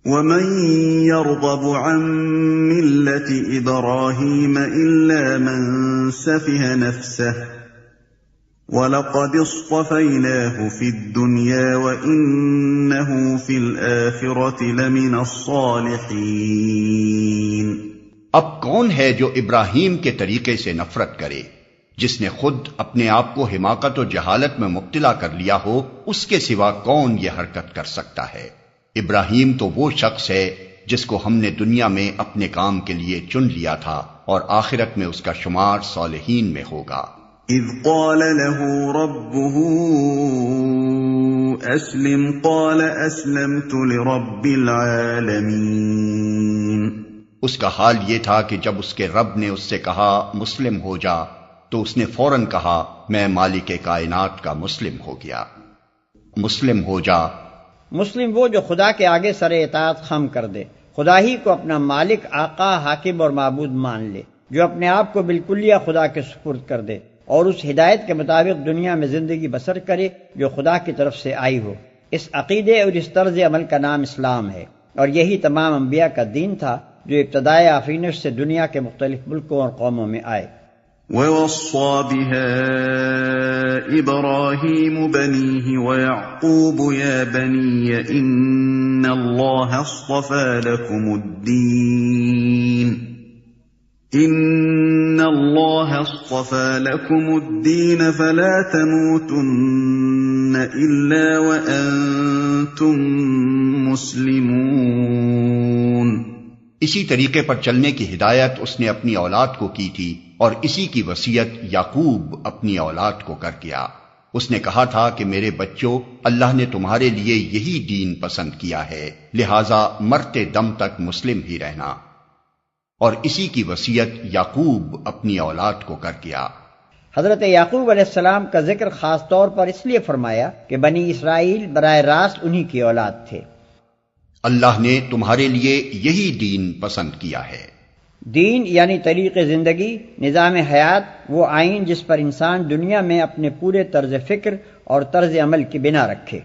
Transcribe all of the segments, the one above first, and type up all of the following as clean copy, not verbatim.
وَمَن يَرْغَبُ عَن مِّلَّةِ إِبْرَاهِيمَ إِلَّا مَن سَفِهَ نَفْسَهُ وَلَقَدِ اصْطَفَيْنَاهُ فِي الدُّنْيَا وَإِنَّهُ فِي الْآخِرَةِ لَمِنَ الصَّالِحِينَ۔ اب کون ہے جو ابراہیم کے طریقے سے نفرت کرے؟ جس نے خود اپنے آپ کو حماقت و جہالت میں مبتلا کر لیا ہو، اس کے سوا کون یہ حرکت کر سکتا ہے؟ ابراہیم تو وہ شخص ہے جس کو ہم نے دنیا میں اپنے کام کے لیے چن لیا تھا اور آخرت میں اس کا شمار صالحین میں ہوگا۔ اذ قال له ربه اسلم قال اسلمت لرب العالمین۔ اس کا حال یہ تھا کہ جب اس کے رب نے اس سے کہا مسلم ہو جا تو اس نے فوراً کہا میں مالک کائنات کا مسلم ہو گیا۔ مسلم ہو جا، مسلم وہ جو خدا کے آگے سر اطاعت خم کر دے، خدا ہی کو اپنا مالک، آقا، حاکم اور معبود مان لے، جو اپنے آپ کو بالکلیہ خدا کے سپرد کر دے اور اس ہدایت کے مطابق دنیا میں زندگی بسر کرے جو خدا کی طرف سے آئی ہو۔ اس عقیدے اور اس طرز عمل کا نام اسلام ہے، اور یہی تمام انبیاء کا دین تھا جو ابتدائے آفرینش سے دنیا کے مختلف ملکوں اور قوموں میں آئے۔ وَوَصَّى بِهَا إِبْرَاهِيمُ بَنِيهِ وَيَعْقُوبُ يَا بَنِيَّ إِنَّ اللَّهَ اصْطَفَى لَكُمُ الدِّينَ فَلَا تَمُوتُنَّ إِلَّا وَأَنْتُمْ مُسْلِمُونَ۔ اسی طریقے پر چلنے کی ہدایت اس نے اپنی اولاد کو کی تھی، اور اسی کی وصیت یعقوب اپنی اولاد کو کر گیا۔ اس نے کہا تھا کہ میرے بچوں، اللہ نے تمہارے لیے یہی دین پسند کیا ہے، لہذا مرتے دم تک مسلم ہی رہنا، اور اسی کی وصیت یعقوب اپنی اولاد کو کر گیا۔ حضرت یعقوب علیہ السلام کا ذکر خاص طور پر اس لیے فرمایا کہ بنی اسرائیل براہ راست انہی کی اولاد تھے۔ اللہ نے تمہارے لیے یہی دین پسند کیا ہے۔ دین یعنی طریق زندگی، نظام حیات، وہ آئین جس پر انسان دنیا میں اپنے پورے طرز فکر اور طرز عمل کی بنا رکھے۔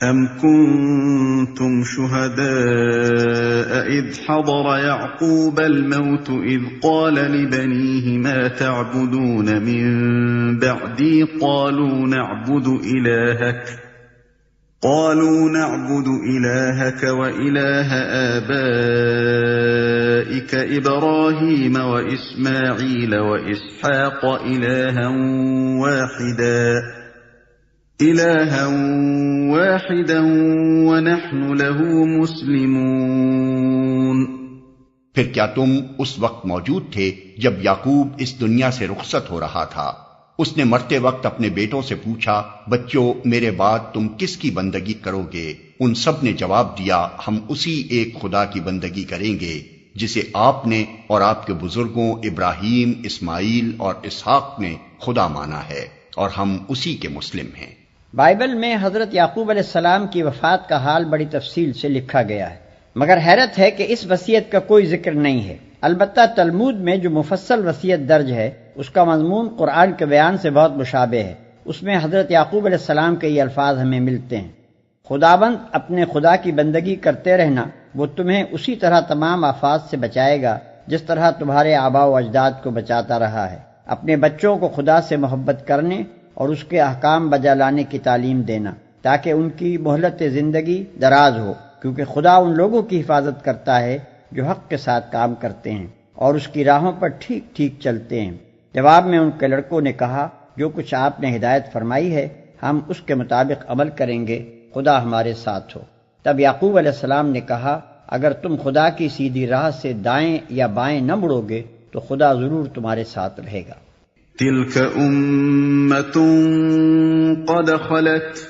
ام کنتم شہداء اذ حضر یعقوب الموت اذ قال لبنیہ ما تعبدون من بعدی قالوا نعبد إلهك وإله آبائك إبراهيم وإسماعيل وإسحاق إلها واحدا ونحن له مسلمون۔ پھر کیا تم اس وقت موجود تھے جب یعقوب اس دنیا سے رخصت ہو رہا تھا؟ اس نے مرتے وقت اپنے بیٹوں سے پوچھا بچوں میرے بعد تم کس کی بندگی کرو گے؟ ان سب نے جواب دیا ہم اسی ایک خدا کی بندگی کریں گے جسے آپ نے اور آپ کے بزرگوں ابراہیم، اسماعیل اور اسحاق نے خدا مانا ہے، اور ہم اسی کے مسلم ہیں۔ بائبل میں حضرت یعقوب علیہ السلام کی وفات کا حال بڑی تفصیل سے لکھا گیا ہے، مگر حیرت ہے کہ اس وصیت کا کوئی ذکر نہیں ہے۔ البتہ تلمود میں جو مفصل وصیت درج ہے اس کا مضمون قرآن کے بیان سے بہت مشابہ ہے۔ اس میں حضرت یعقوب علیہ السلام کے یہ الفاظ ہمیں ملتے ہیں: خداوند اپنے خدا کی بندگی کرتے رہنا، وہ تمہیں اسی طرح تمام آفات سے بچائے گا جس طرح تمہارے آباء و اجداد کو بچاتا رہا ہے۔ اپنے بچوں کو خدا سے محبت کرنے اور اس کے احکام بجا لانے کی تعلیم دینا تاکہ ان کی مہلت زندگی دراز ہو، کیونکہ خدا ان لوگوں کی حفاظت کرتا ہے جو حق کے ساتھ کام کرتے ہیں اور اس کی راہوں پر ٹھیک ٹھیک چلتے ہیں۔ جواب میں ان کے لڑکوں نے کہا جو کچھ آپ نے ہدایت فرمائی ہے ہم اس کے مطابق عمل کریں گے، خدا ہمارے ساتھ ہو۔ تب یعقوب علیہ السلام نے کہا اگر تم خدا کی سیدھی راہ سے دائیں یا بائیں نہ مڑو گے تو خدا ضرور تمہارے ساتھ رہے گا۔ تلک امۃ قد خلت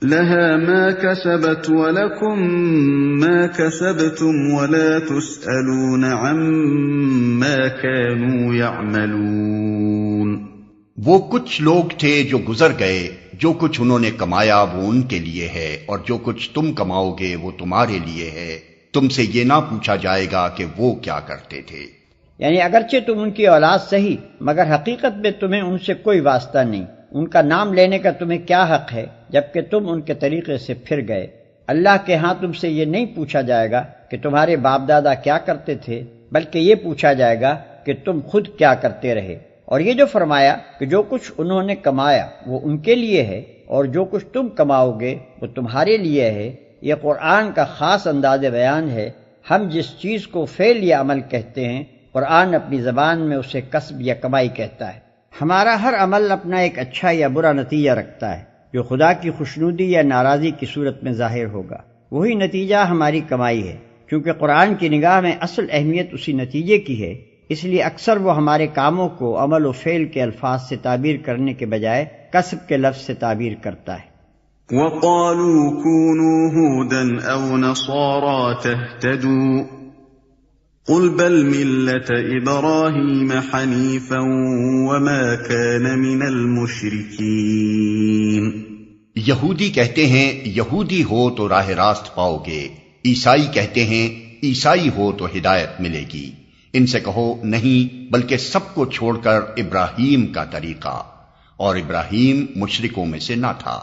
لها ما كسبت ولكم ما كسبتم ولا تسألون عما كانوا يعملون۔ وہ کچھ لوگ تھے جو گزر گئے، جو کچھ انہوں نے کمایا وہ ان کے لیے ہے، اور جو کچھ تم کماؤ گے وہ تمہارے لیے ہے، تم سے یہ نہ پوچھا جائے گا کہ وہ کیا کرتے تھے۔ یعنی اگرچہ تم ان کی اولاد صحیح، مگر حقیقت میں تمہیں ان سے کوئی واسطہ نہیں، ان کا نام لینے کا تمہیں کیا حق ہے جبکہ تم ان کے طریقے سے پھر گئے۔ اللہ کے ہاں تم سے یہ نہیں پوچھا جائے گا کہ تمہارے باپ دادا کیا کرتے تھے، بلکہ یہ پوچھا جائے گا کہ تم خود کیا کرتے رہے۔ اور یہ جو فرمایا کہ جو کچھ انہوں نے کمایا وہ ان کے لیے ہے اور جو کچھ تم کماؤ گے وہ تمہارے لیے ہے، یہ قرآن کا خاص انداز بیان ہے۔ ہم جس چیز کو فعل یا عمل کہتے ہیں، قرآن اپنی زبان میں اسے کسب یا کمائی کہتا ہے۔ ہمارا ہر عمل اپنا ایک اچھا یا برا نتیجہ رکھتا ہے جو خدا کی خوشنودی یا ناراضی کی صورت میں ظاہر ہوگا، وہی نتیجہ ہماری کمائی ہے۔ کیونکہ قرآن کی نگاہ میں اصل اہمیت اسی نتیجے کی ہے، اس لیے اکثر وہ ہمارے کاموں کو عمل و فعل کے الفاظ سے تعبیر کرنے کے بجائے کسب کے لفظ سے تعبیر کرتا ہے۔ وَقَالُوا كُونُوا هُودًا أَوْ نَصَارَىٰ تَهْتَدُوا قُلْ بَلْ مِلَّةَ إِبْرَاهِيمَ حَنِيفًا وَمَا كَانَ مِنَ الْمُشْرِكِينَ۔ یہودی کہتے ہیں یہودی ہو تو راہ راست پاؤ گے، عیسائی کہتے ہیں عیسائی ہو تو ہدایت ملے گی۔ ان سے کہو نہیں، بلکہ سب کو چھوڑ کر ابراہیم کا طریقہ، اور ابراہیم مشرکوں میں سے نہ تھا۔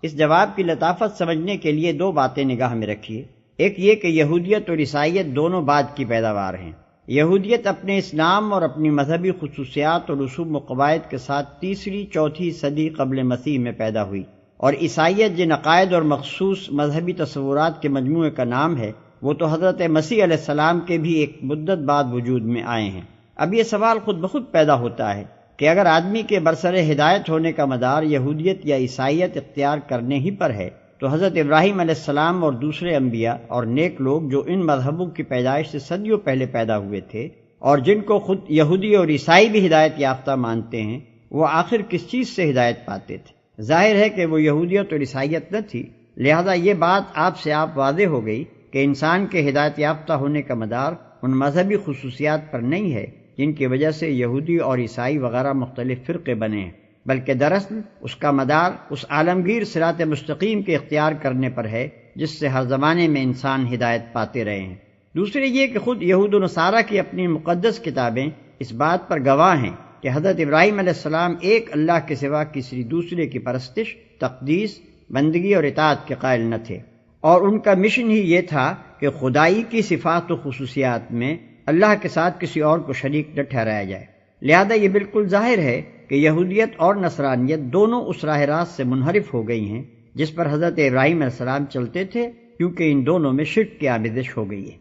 اس جواب کی لطافت سمجھنے کے لیے دو باتیں نگاہ میں رکھیے۔ ایک یہ کہ یہودیت اور عیسائیت دونوں بعد کی پیداوار ہیں۔ یہودیت اپنے اسلام اور اپنی مذہبی خصوصیات اور رسوم و قواعد کے ساتھ تیسری چوتھی صدی قبل مسیح میں پیدا ہوئی، اور عیسائیت جن عقائد اور مخصوص مذہبی تصورات کے مجموعے کا نام ہے، وہ تو حضرت مسیح علیہ السلام کے بھی ایک مدت بعد وجود میں آئے ہیں۔ اب یہ سوال خود بخود پیدا ہوتا ہے کہ اگر آدمی کے برسر ہدایت ہونے کا مدار یہودیت یا عیسائیت اختیار کرنے ہی پر ہے، تو حضرت ابراہیم علیہ السلام اور دوسرے انبیاء اور نیک لوگ جو ان مذہبوں کی پیدائش سے صدیوں پہلے پیدا ہوئے تھے اور جن کو خود یہودی اور عیسائی بھی ہدایت یافتہ مانتے ہیں، وہ آخر کس چیز سے ہدایت پاتے تھے؟ ظاہر ہے کہ وہ یہودیت اور عیسائیت نہ تھی۔ لہذا یہ بات آپ سے آپ واضح ہو گئی کہ انسان کے ہدایت یافتہ ہونے کا مدار ان مذہبی خصوصیات پر نہیں ہے جن کی وجہ سے یہودی اور عیسائی وغیرہ مختلف فرقے بنے ہیں، بلکہ دراصل اس کا مدار اس عالمگیر صراط مستقیم کے اختیار کرنے پر ہے جس سے ہر زمانے میں انسان ہدایت پاتے رہے ہیں۔ دوسرے یہ کہ خود یہود و نصارہ کی اپنی مقدس کتابیں اس بات پر گواہ ہیں کہ حضرت ابراہیم علیہ السلام ایک اللہ کے سوا کسی دوسرے کی پرستش، تقدیس، بندگی اور اطاعت کے قائل نہ تھے، اور ان کا مشن ہی یہ تھا کہ خدائی کی صفات و خصوصیات میں اللہ کے ساتھ کسی اور کو شریک نہ ٹھہرایا جائے۔ لہذا یہ بالکل ظاہر ہے کہ یہودیت اور نصرانیت دونوں اس راہ راست سے منحرف ہو گئی ہیں جس پر حضرت ابراہیم علیہ السلام چلتے تھے، کیونکہ ان دونوں میں شرک کی آمیزش ہو گئی ہے۔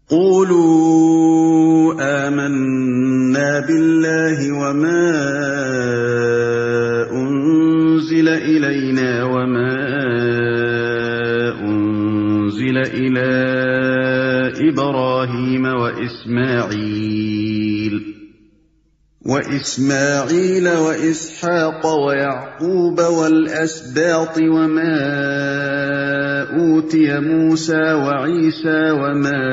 قولوا آمنا بالله وما أنزل إلينا وما أنزل إلى إبراهيم وإسماعيل وإسحاق ويعقوب والأسباط وما أوتي موسى وعيسى وما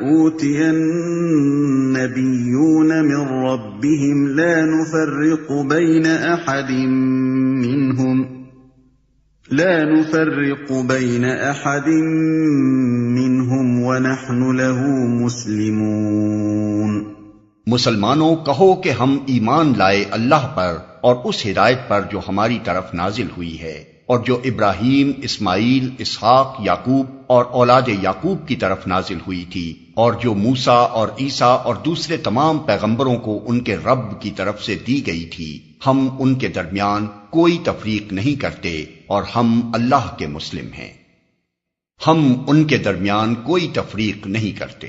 أوتي النبيون من ربهم لا نفرق بين أحد منهم ونحن له مسلمون۔ مسلمانوں کہو کہ ہم ایمان لائے اللہ پر اور اس ہدایت پر جو ہماری طرف نازل ہوئی ہے، اور جو ابراہیم، اسماعیل، اسحاق، یعقوب اور اولاد یعقوب کی طرف نازل ہوئی تھی، اور جو موسیٰ اور عیسیٰ اور دوسرے تمام پیغمبروں کو ان کے رب کی طرف سے دی گئی تھی۔ ہم ان کے درمیان کوئی تفریق نہیں کرتے اور ہم اللہ کے مسلم ہیں۔ ہم ان کے درمیان کوئی تفریق نہیں کرتے۔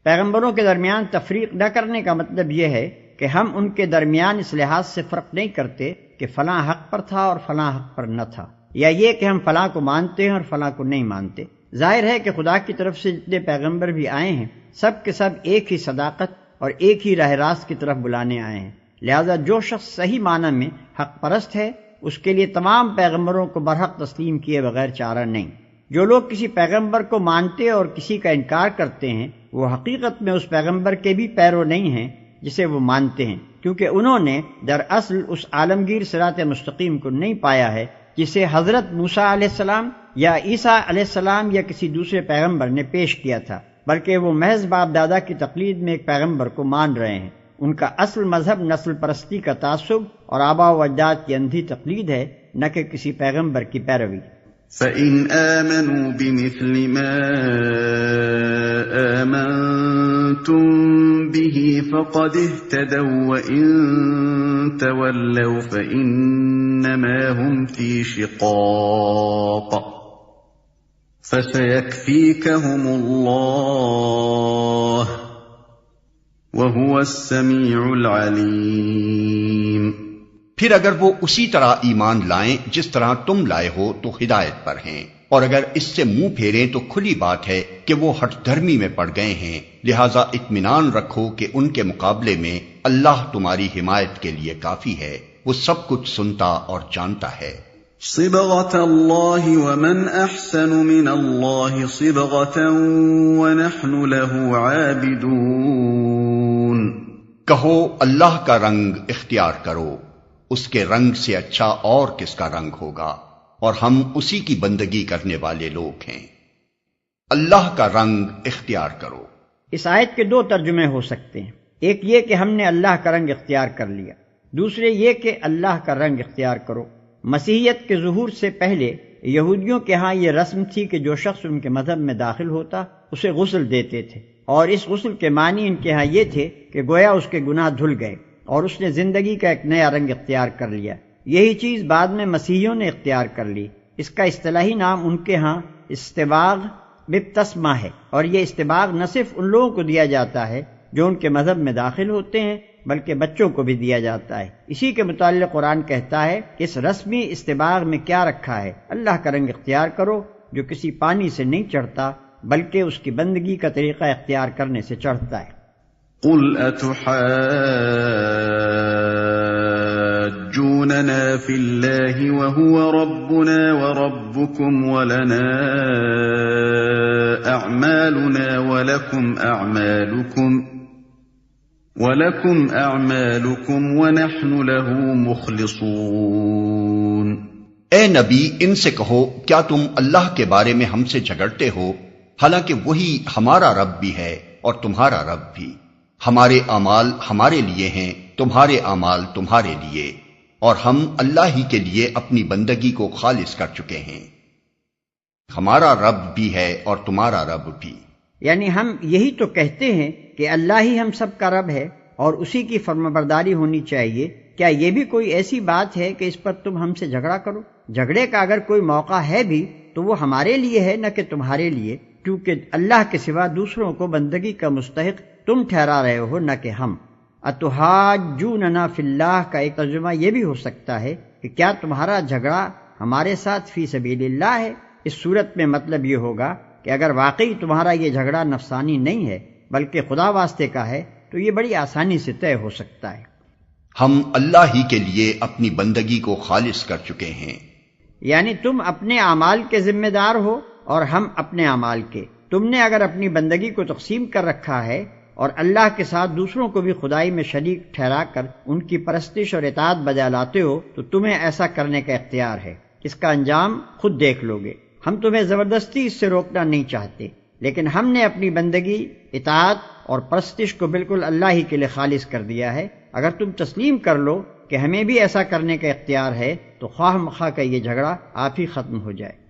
پیغمبروں کے درمیان تفریق نہ کرنے کا مطلب یہ ہے کہ ہم ان کے درمیان اس لحاظ سے فرق نہیں کرتے کہ فلاں حق پر تھا اور فلاں حق پر نہ تھا، یا یہ کہ ہم فلاں کو مانتے ہیں اور فلاں کو نہیں مانتے۔ ظاہر ہے کہ خدا کی طرف سے جتنے پیغمبر بھی آئے ہیں سب کے سب ایک ہی صداقت اور ایک ہی راہ راست کی طرف بلانے آئے ہیں۔ لہذا جو شخص صحیح معنی میں حق پرست ہے اس کے لیے تمام پیغمبروں کو برحق تسلیم کیے بغیر چارہ نہیں۔ جو لوگ کسی پیغمبر کو مانتے اور کسی کا انکار کرتے ہیں وہ حقیقت میں اس پیغمبر کے بھی پیرو نہیں ہیں جسے وہ مانتے ہیں، کیونکہ انہوں نے دراصل اس عالمگیر صراط مستقیم کو نہیں پایا ہے جسے حضرت موسیٰ علیہ السلام یا عیسیٰ علیہ السلام یا کسی دوسرے پیغمبر نے پیش کیا تھا، بلکہ وہ محض باپ دادا کی تقلید میں ایک پیغمبر کو مان رہے ہیں۔ ان کا اصل مذہب نسل پرستی کا تعصب اور آباء و اجداد کی اندھی تقلید ہے، نہ کہ کسی پیغمبر کی پیروی۔ فَإِنْ آمَنُوا بِمِثْلِ مَا آمَنْتُمْ بِهِ فَقَدِ اهْتَدَوْا وَإِنْ تَوَلَّوْا فَإِنَّمَا هُمْ فِي شِقَاقٍ فَسَيَكْفِيكَهُمُ اللَّهُ وَهُوَ السَّمِيعُ الْعَلِيمُ۔ پھر اگر وہ اسی طرح ایمان لائیں جس طرح تم لائے ہو تو ہدایت پر ہیں، اور اگر اس سے منہ پھیریں تو کھلی بات ہے کہ وہ ہٹ دھرمی میں پڑ گئے ہیں، لہذا اطمینان رکھو کہ ان کے مقابلے میں اللہ تمہاری حمایت کے لیے کافی ہے، وہ سب کچھ سنتا اور جانتا ہے۔ صبغة الله ومن أحسن من الله صبغة ونحن له عابدون۔ کہو اللہ کا رنگ اختیار کرو، اس کے رنگ سے اچھا اور کس کا رنگ ہوگا، اور ہم اسی کی بندگی کرنے والے لوگ ہیں۔ اللہ کا رنگ اختیار کرو۔ اس آیت کے دو ترجمے ہو سکتے ہیں، ایک یہ کہ ہم نے اللہ کا رنگ اختیار کر لیا، دوسرے یہ کہ اللہ کا رنگ اختیار کرو۔ مسیحیت کے ظہور سے پہلے یہودیوں کے ہاں یہ رسم تھی کہ جو شخص ان کے مذہب میں داخل ہوتا اسے غسل دیتے تھے، اور اس غسل کے معنی ان کے ہاں یہ تھے کہ گویا اس کے گناہ دھل گئے اور اس نے زندگی کا ایک نیا رنگ اختیار کر لیا۔ یہی چیز بعد میں مسیحیوں نے اختیار کر لی۔ اس کا اصطلاحی نام ان کے ہاں استباغ بپتسمہ ہے، اور یہ استباغ نہ صرف ان لوگوں کو دیا جاتا ہے جو ان کے مذہب میں داخل ہوتے ہیں بلکہ بچوں کو بھی دیا جاتا ہے۔ اسی کے متعلق قرآن کہتا ہے کہ اس رسمی استباغ میں کیا رکھا ہے، اللہ کا رنگ اختیار کرو جو کسی پانی سے نہیں چڑھتا بلکہ اس کی بندگی کا طریقہ اختیار کرنے سے چڑھتا ہے۔ قُلْ أَتُحَاجُّونَنَا فِي اللَّهِ وَهُوَ رَبُّنَا وَرَبُّكُمْ وَلَنَا أَعْمَالُنَا وَلَكُمْ أَعْمَالُكُمْ وَنَحْنُ لَهُ مُخْلِصُونَ۔ اے نبی، ان سے کہو کیا تم اللہ کے بارے میں ہم سے جھگڑتے ہو، حالانکہ وہی ہمارا رب بھی ہے اور تمہارا رب بھی۔ ہمارے اعمال ہمارے لیے ہیں، تمہارے اعمال تمہارے لیے، اور ہم اللہ ہی کے لیے اپنی بندگی کو خالص کر چکے ہیں۔ ہمارا رب بھی ہے اور تمہارا رب بھی۔ یعنی ہم یہی تو کہتے ہیں کہ اللہ ہی ہم سب کا رب ہے اور اسی کی فرمانبرداری ہونی چاہیے۔ کیا یہ بھی کوئی ایسی بات ہے کہ اس پر تم ہم سے جھگڑا کرو؟ جھگڑے کا اگر کوئی موقع ہے بھی تو وہ ہمارے لیے ہے نہ کہ تمہارے لیے، کیونکہ اللہ کے سوا دوسروں کو بندگی کا مستحق تم ٹھہرا رہے ہو نہ کہ ہم۔ اتحاجوننا فی اللہ کا ایک ترجمہ یہ بھی ہو سکتا ہے کہ کیا تمہارا جھگڑا ہمارے ساتھ فی سبیل اللہ ہے؟ اس صورت میں مطلب یہ ہوگا کہ اگر واقعی تمہارا یہ جھگڑا نفسانی نہیں ہے بلکہ خدا واسطے کا ہے تو یہ بڑی آسانی سے طے ہو سکتا ہے۔ ہم اللہ ہی کے لیے اپنی بندگی کو خالص کر چکے ہیں۔ یعنی تم اپنے اعمال کے ذمہ دار ہو اور ہم اپنے اعمال کے۔ تم نے اگر اپنی بندگی کو تقسیم کر رکھا ہے اور اللہ کے ساتھ دوسروں کو بھی خدائی میں شریک ٹھہرا کر ان کی پرستش اور اطاعت بجا لاتے ہو تو تمہیں ایسا کرنے کا اختیار ہے۔ اس کا انجام خود دیکھ لو گے۔ ہم تمہیں زبردستی اس سے روکنا نہیں چاہتے، لیکن ہم نے اپنی بندگی، اطاعت اور پرستش کو بالکل اللہ ہی کے لیے خالص کر دیا ہے۔ اگر تم تسلیم کر لو کہ ہمیں بھی ایسا کرنے کا اختیار ہے تو خواہ مخواہ کا یہ جھگڑا آپ ہی ختم ہو جائے۔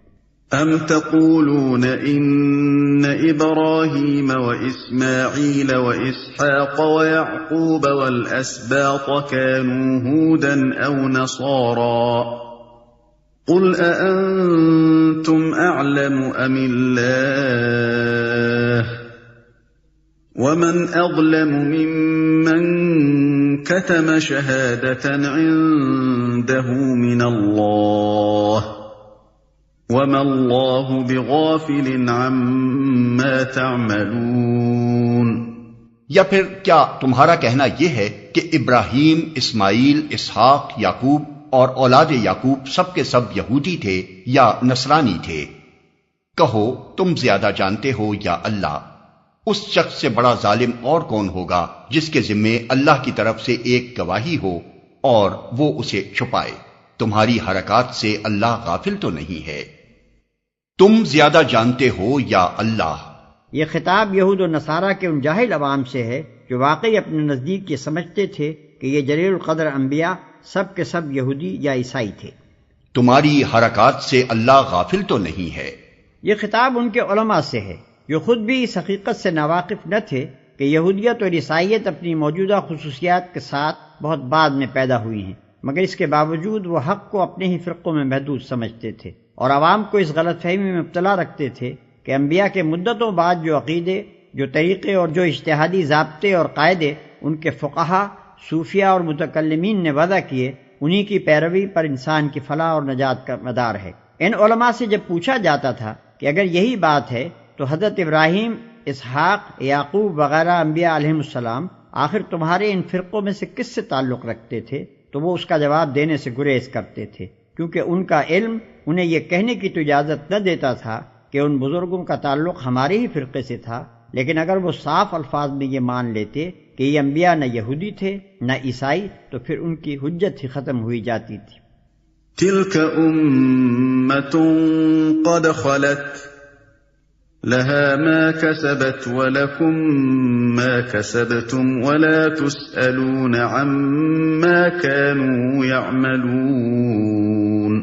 ام تقولون ان ابراہیم واسماعیل واسحاق ویعقوب والاسباط كانوا هودا او نصارا قل اانتم اعلم ام اللہ ومن اظلم ممن كتم شهادة عنده من الله وَمَا اللَّهُ بِغَافِلٍ عَمَّا تَعْمَلُونَ۔ یا پھر کیا تمہارا کہنا یہ ہے کہ ابراہیم، اسماعیل، اسحاق، یعقوب اور اولاد یعقوب سب کے سب یہودی تھے یا نصرانی تھے؟ کہو تم زیادہ جانتے ہو یا اللہ؟ اس شخص سے بڑا ظالم اور کون ہوگا جس کے ذمے اللہ کی طرف سے ایک گواہی ہو اور وہ اسے چھپائے؟ تمہاری حرکات سے اللہ غافل تو نہیں ہے۔ تم زیادہ جانتے ہو یا اللہ؟ یہ خطاب یہود و نصارہ کے ان جاہل عوام سے ہے جو واقعی اپنے نزدیک یہ سمجھتے تھے کہ یہ جلیل القدر انبیاء سب کے سب یہودی یا عیسائی تھے۔ تمہاری حرکات سے اللہ غافل تو نہیں ہے۔ یہ خطاب ان کے علماء سے ہے جو خود بھی اس حقیقت سے ناواقف نہ تھے کہ یہودیت اور عیسائیت اپنی موجودہ خصوصیات کے ساتھ بہت بعد میں پیدا ہوئی ہیں، مگر اس کے باوجود وہ حق کو اپنے ہی فرقوں میں محدود سمجھتے تھے اور عوام کو اس غلط فہمی میں مبتلا رکھتے تھے کہ انبیاء کے مدتوں بعد جو عقیدے، جو طریقے اور جو اجتہادی ضابطے اور قاعدے ان کے فقہا، صوفیہ اور متکلمین نے وضع کیے، انہی کی پیروی پر انسان کی فلاح اور نجات کا مدار ہے۔ ان علماء سے جب پوچھا جاتا تھا کہ اگر یہی بات ہے تو حضرت ابراہیم، اسحاق، یعقوب وغیرہ انبیاء علیہم السلام آخر تمہارے ان فرقوں میں سے کس سے تعلق رکھتے تھے، تو وہ اس کا جواب دینے سے گریز کرتے تھے، کیونکہ ان کا علم انہیں یہ کہنے کی تو اجازت نہ دیتا تھا کہ ان بزرگوں کا تعلق ہمارے ہی فرقے سے تھا، لیکن اگر وہ صاف الفاظ میں یہ مان لیتے کہ یہ انبیاء نہ یہودی تھے نہ عیسائی، تو پھر ان کی حجت ہی ختم ہوئی جاتی تھی۔ تلك أمة قد خلت لها ما كسبت ولكم ما كسبتم ولا تسألون عما كانوا يعملون۔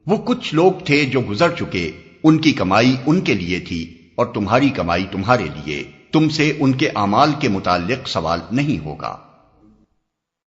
وہ کچھ لوگ تھے جو گزر چکے، ان کی کمائی ان کے لیے تھی اور تمہاری کمائی تمہارے لیے، تم سے ان کے اعمال کے متعلق سوال نہیں ہوگا۔